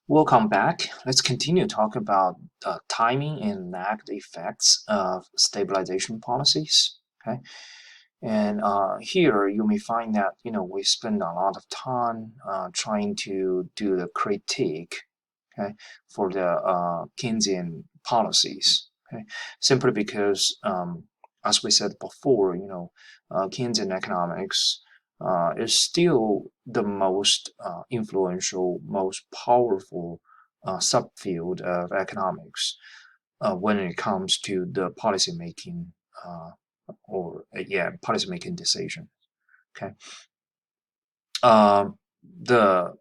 Welcome back. Let's continue talking about timing and lagged effects of stabilization policies. Okay, and here you may find that we spend a lot of time trying to do the critique, okay, for the Keynesian policies. Okay, simply because, as we said before, Keynesian economics is still the most influential, most powerful subfield of economics when it comes to the policy making policy making decision. Okay, um, the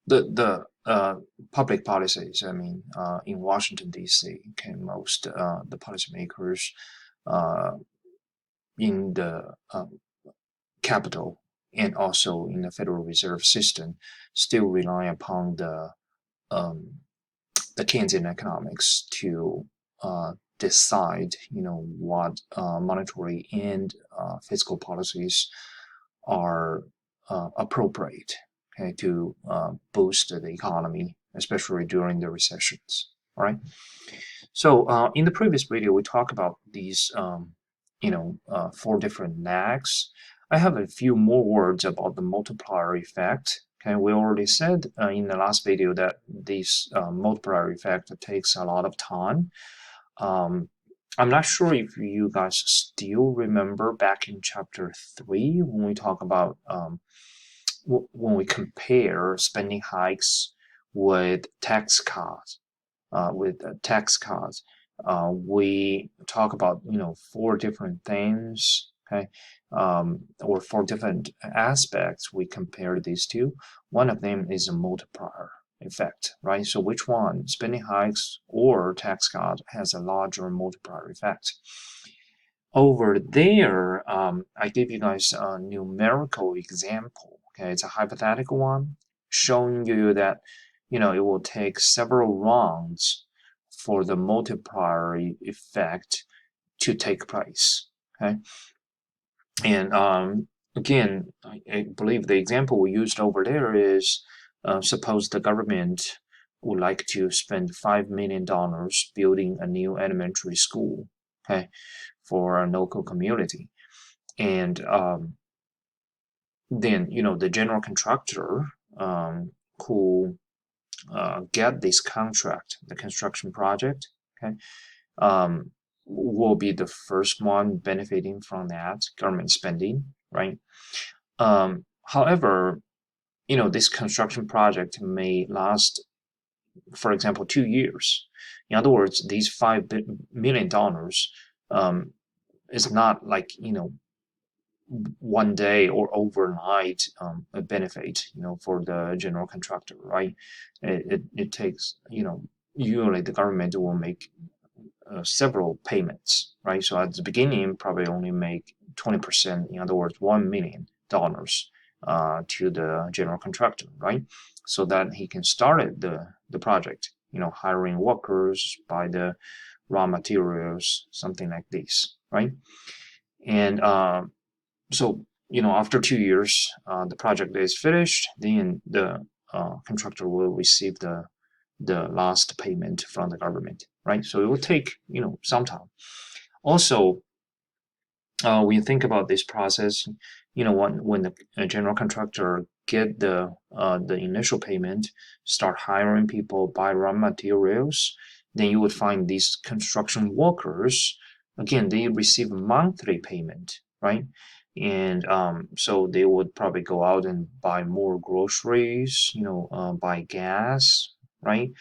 the public policies. I mean, in Washington D.C., okay, most the policymakers uh, in the capital and also in the Federal Reserve System still rely upon um, the Keynesian economics to decide, what monetary and fiscal policies are appropriate, okay, to boost the economy, especially during the recessions. All right. So in the previous video, we talked about these, four different lags. I have a few more words about the multiplier effect. Okay, we already said in the last video that this multiplier effect takes a lot of time. Um, I'm not sure if you guys still remember back in chapter 3 when we talk about when we compare spending hikes with tax cuts. We talk about four different things. Okay, or four different aspects we compare these two. One of them is a multiplier effect, right? So which one, spending hikes or tax cut, has a larger multiplier effect? Over there, I give you guys a numerical example. Okay, it's a hypothetical one showing you that it will take several rounds for the multiplier effect to take place. Okay, and again, I believe the example we used over there is suppose the government would like to spend $5 million building a new elementary school, okay, for a local community, and then the general contractor who get this contract, the construction project, okay, um, will be the first one benefiting from that government spending, right? However, this construction project may last, for example, 2 years. In other words, these $5 million is not like one day or overnight a benefit, for the general contractor, right? It takes, usually the government will make several payments, right? So at the beginning, probably only make 20%, in other words, $1 million to the general contractor, right? So that he can start the project, hiring workers, buy the raw materials, something like this, right? And so after 2 years, the project is finished, then the contractor will receive the last payment from the government, right? So it will take some time. Also, when you think about this process, when the general contractor get the initial payment, start hiring people, buy raw materials, then you would find these construction workers, again, they receive monthly payment, right? And so they would probably go out and buy more groceries, buy gas, right?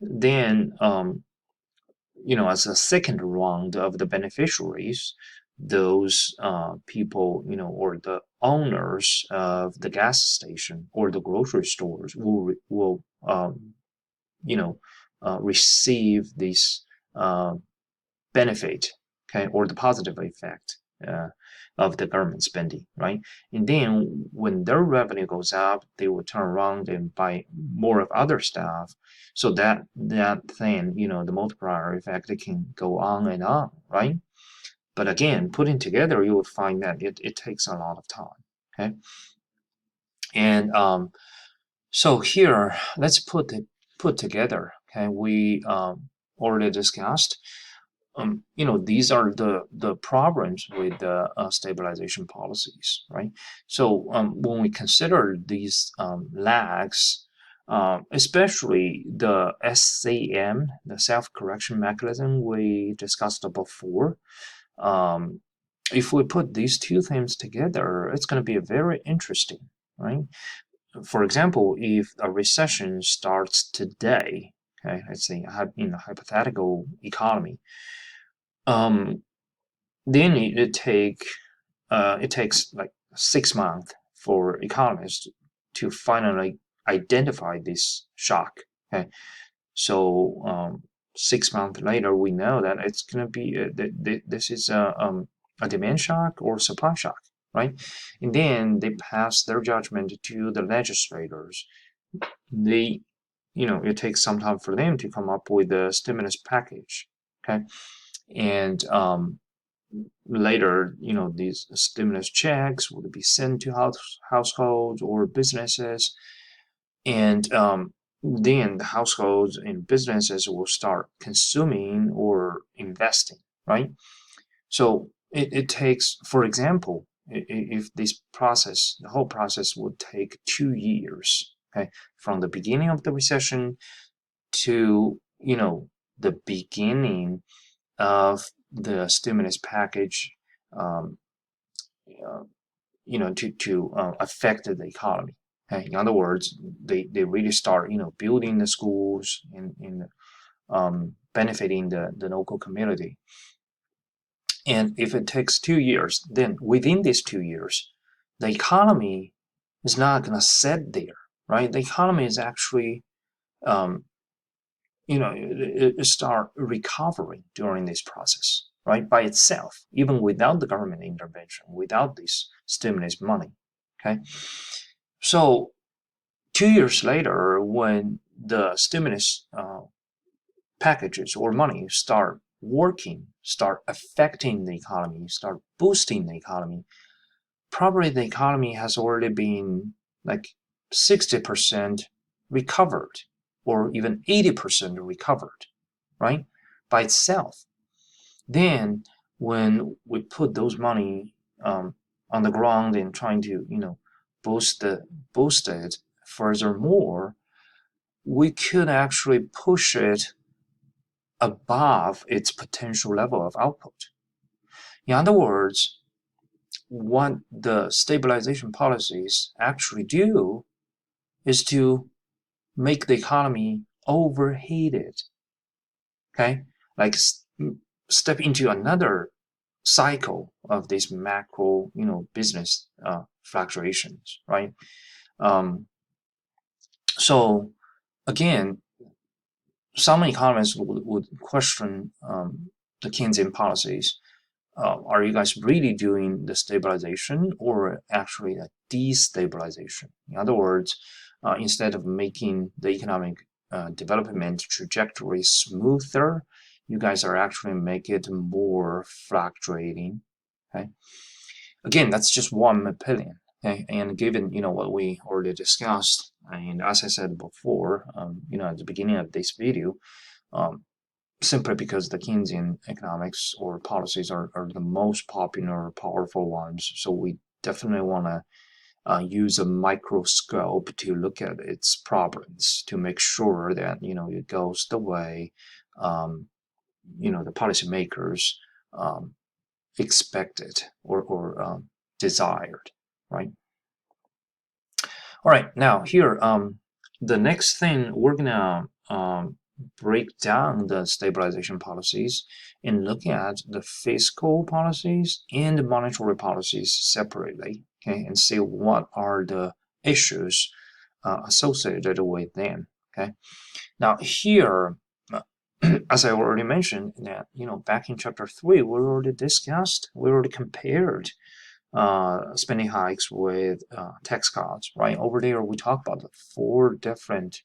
Then as a second round of the beneficiaries, those people, or the owners of the gas station or the grocery stores will receive this uh, benefit, okay, or the positive effect uh, of the government spending, right? And then when their revenue goes up, they will turn around and buy more of other stuff. So that thing, the multiplier effect, it can go on and on, right? But again, putting together, you would find that it takes a lot of time, okay? And so here, let's put together. Okay, we already discussed. These are the problems with the stabilization policies, right? So when we consider these lags, especially the SCM, the self-correction mechanism we discussed before, if we put these two things together, it's going to be very interesting, right? For example, if a recession starts today, okay, let's say in a hypothetical economy, then it takes like 6 months for economists to finally identify this shock. Okay, so 6 months later, we know that it's going to be this is a demand shock or supply shock, right? And then they pass their judgment to the legislators. They, it takes some time for them to come up with a stimulus package. Okay, and later, these stimulus checks would be sent to households or businesses, and then the households and businesses will start consuming or investing, right? So it takes, for example, if this process, the whole process would take 2 years, okay, from the beginning of the recession to, the beginning of the stimulus package, um, uh, to affect the economy. Okay? In other words, they really start, building the schools and benefiting the local community. And if it takes 2 years, then within these 2 years, the economy is not going to sit there, right? The economy is actually um, start recovering during this process, right, by itself, even without the government intervention, without this stimulus money. Okay, so 2 years later, when the stimulus packages or money start working, start affecting the economy, start boosting the economy, probably the economy has already been like 60% recovered or even 80% recovered, right, by itself. Then when we put those money on the ground and trying to, boost it furthermore, we could actually push it above its potential level of output. In other words, what the stabilization policies actually do is to make the economy overheated. Okay, like step into another cycle of these macro, business fluctuations, right? So again, some economists would question the Keynesian policies. Are you guys really doing the stabilization or actually a destabilization? In other words, instead of making the economic development trajectory smoother, you guys are actually make it more fluctuating. Okay. Again, that's just one opinion. Okay, and given what we already discussed, and as I said before, at the beginning of this video, um, simply because the Keynesian economics or policies are the most popular, powerful ones. So we definitely want to use a microscope to look at its problems to make sure that it goes the way the policymakers expected or desired, right? All right, now here the next thing we're gonna break down the stabilization policies and look at the fiscal policies and the monetary policies separately, okay, and see what are the issues associated with them. Okay, now here, as I already mentioned, that back in chapter 3, we already discussed, we already compared spending hikes with tax cuts, right? Over there, we talk about the 4 different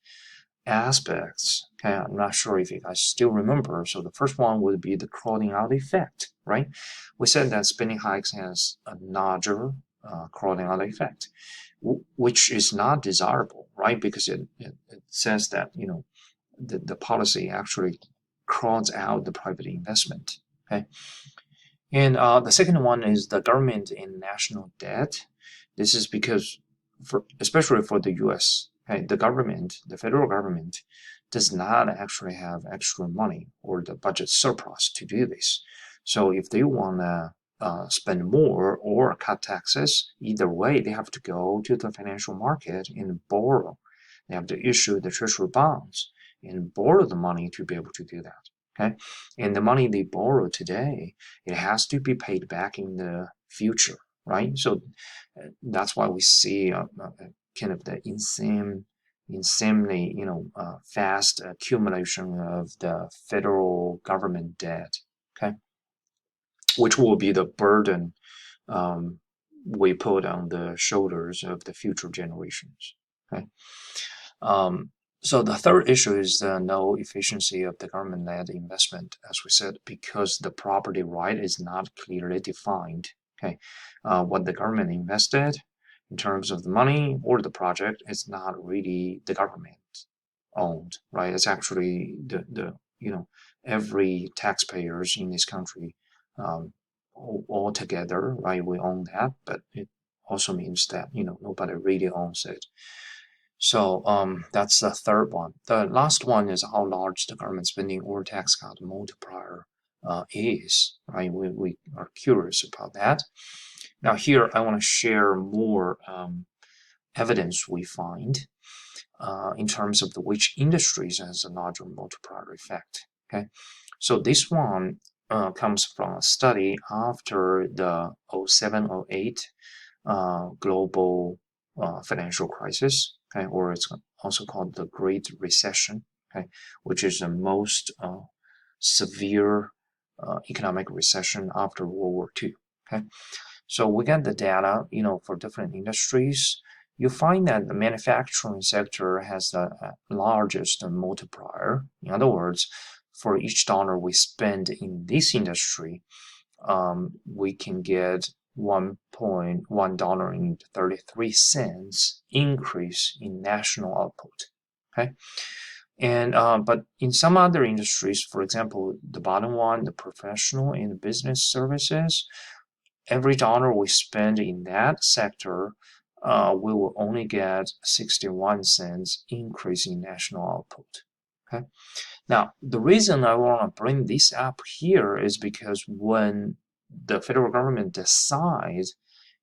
aspects. Okay, I'm not sure if you guys still remember. So the first one would be the crowding out effect, right? We said that spending hikes has a larger crowding out effect, which is not desirable, right? Because it says that, the policy actually crowds out the private investment. Okay. And the second one is the government and national debt. This is because, especially for the U.S., okay, the federal government, does not actually have extra money or the budget surplus to do this. So if they want to spend more or cut taxes, either way, they have to go to the financial market and borrow. They have to issue the treasury bonds and borrow the money to be able to do that. Okay, and the money they borrow today, it has to be paid back in the future, right? So that's why we see kind of the insanely, fast accumulation of the federal government debt. Okay, which will be the burden we put on the shoulders of the future generations. Okay. So the third issue is the no efficiency of the government-led investment, as we said, because the property right is not clearly defined. Okay, what the government invested in terms of the money or the project is not really the government owned, right? It's actually the every taxpayers in this country all together, right? We own that, but it also means that nobody really owns it. So that's the third one. The last one is how large the government spending or tax cut multiplier is, right? We are curious about that. Now here I want to share more evidence we find in terms of which industries has a larger multiplier effect. Okay, so this one comes from a study after the 07-08 global financial crisis, okay, or it's also called the Great Recession, okay, which is the most severe economic recession after World War II. Okay, so we get the data, for different industries. You find that the manufacturing sector has the largest multiplier. In other words, for each dollar we spend in this industry, we can get $1.33 increase in national output. Okay, and but in some other industries, for example, the bottom one, the professional and business services, every dollar we spend in that sector, we will only get 61 cents increase in national output. Okay. Now, the reason I want to bring this up here is because when the federal government decides,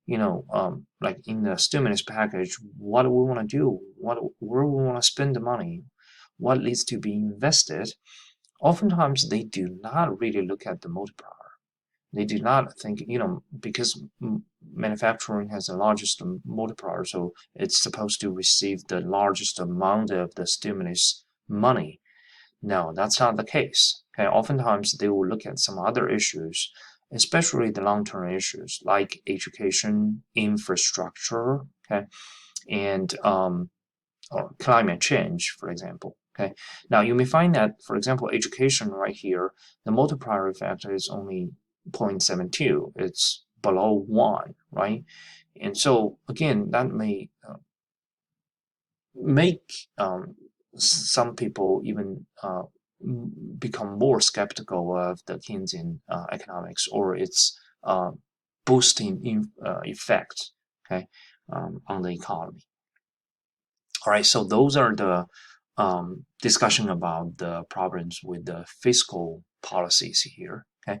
like in the stimulus package, what do we want to do? Where we want to spend the money? What needs to be invested? Oftentimes, they do not really look at the multiplier. They do not think, because manufacturing has the largest multiplier, so it's supposed to receive the largest amount of the stimulus money. No, that's not the case. Okay, oftentimes they will look at some other issues, especially the long-term issues like education, infrastructure, okay, and or climate change, for example. Okay, now you may find that, for example, education right here, the multiplier effect is only 0.72. It's below 1, right? And so again, that may make some people even become more skeptical of the Keynesian economics or its boosting effect, okay, on the economy. All right, so those are the discussion about the problems with the fiscal policies here. Okay,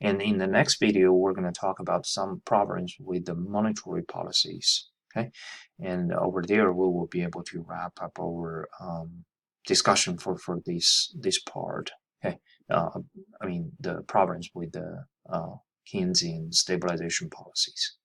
and in the next video, we're going to talk about some problems with the monetary policies. Okay, and over there, we will be able to wrap up our discussion for this part. Okay, I mean the problems with the Keynesian stabilization policies.